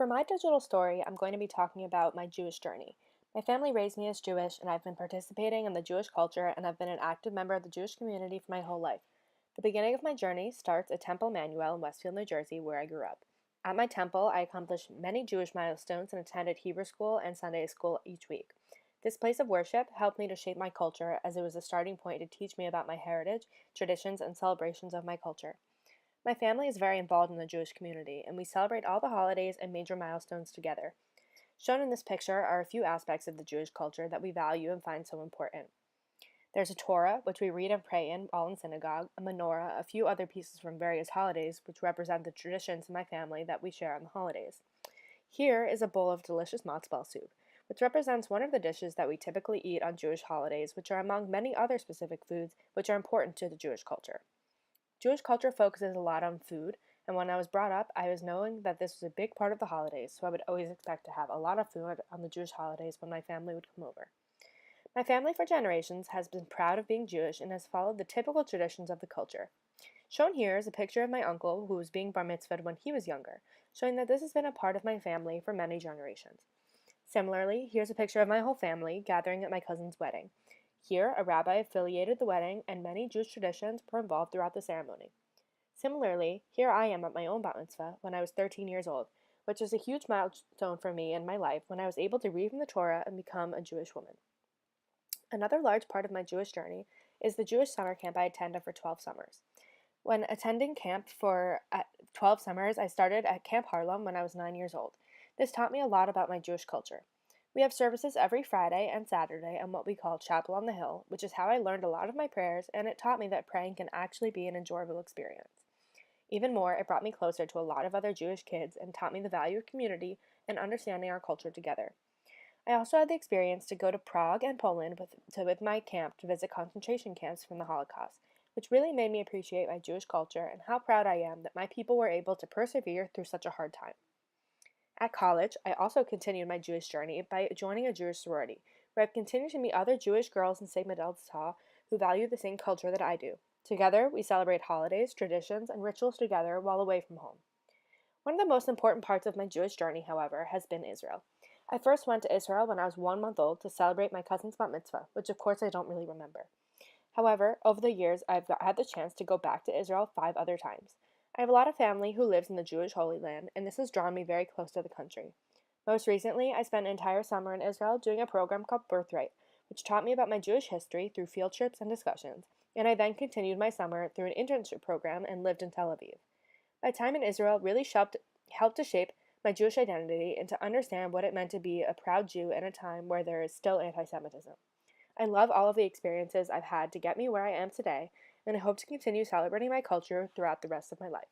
For my digital story, I'm going to be talking about my Jewish journey. My family raised me as Jewish, and I've been participating in the Jewish culture and I've been an active member of the Jewish community for my whole life. The beginning of my journey starts at Temple Emmanuel in Westfield, New Jersey, where I grew up. At my temple, I accomplished many Jewish milestones and attended Hebrew school and Sunday school each week. This place of worship helped me to shape my culture as it was a starting point to teach me about my heritage, traditions, and celebrations of my culture. My family is very involved in the Jewish community, and we celebrate all the holidays and major milestones together. Shown in this picture are a few aspects of the Jewish culture that we value and find so important. There's a Torah, which we read and pray in, all in synagogue, a menorah, a few other pieces from various holidays, which represent the traditions in my family that we share on the holidays. Here is a bowl of delicious matzo soup, which represents one of the dishes that we typically eat on Jewish holidays, which are among many other specific foods which are important to the Jewish culture. Jewish culture focuses a lot on food, and when I was brought up, I was knowing that this was a big part of the holidays, so I would always expect to have a lot of food on the Jewish holidays when my family would come over. My family for generations has been proud of being Jewish and has followed the typical traditions of the culture. Shown here is a picture of my uncle who was being bar mitzvahed when he was younger, showing that this has been a part of my family for many generations. Similarly, here's a picture of my whole family gathering at my cousin's wedding. Here, a rabbi affiliated the wedding, and many Jewish traditions were involved throughout the ceremony. Similarly, here I am at my own bat mitzvah when I was 13 years old, which is a huge milestone for me in my life when I was able to read from the Torah and become a Jewish woman. Another large part of my Jewish journey is the Jewish summer camp I attended for 12 summers. When attending camp for 12 summers, I started at Camp Harlem when I was 9 years old. This taught me a lot about my Jewish culture. We have services every Friday and Saturday on what we call Chapel on the Hill, which is how I learned a lot of my prayers, and it taught me that praying can actually be an enjoyable experience. Even more, it brought me closer to a lot of other Jewish kids and taught me the value of community and understanding our culture together. I also had the experience to go to Prague and Poland with my camp to visit concentration camps from the Holocaust, which really made me appreciate my Jewish culture and how proud I am that my people were able to persevere through such a hard time. At college, I also continued my Jewish journey by joining a Jewish sorority, where I've continued to meet other Jewish girls in Sigma Delta Tau who value the same culture that I do. Together, we celebrate holidays, traditions, and rituals together while away from home. One of the most important parts of my Jewish journey, however, has been Israel. I first went to Israel when I was 1 month old to celebrate my cousin's bat mitzvah, which of course I don't really remember. However, over the years, had the chance to go back to Israel 5 other times. I have a lot of family who lives in the Jewish Holy Land, and this has drawn me very close to the country. Most recently, I spent an entire summer in Israel doing a program called Birthright, which taught me about my Jewish history through field trips and discussions, and I then continued my summer through an internship program and lived in Tel Aviv. My time in Israel really helped to shape my Jewish identity and to understand what it meant to be a proud Jew in a time where there is still anti Semitism. I love all of the experiences I've had to get me where I am today, and I hope to continue celebrating my culture throughout the rest of my life.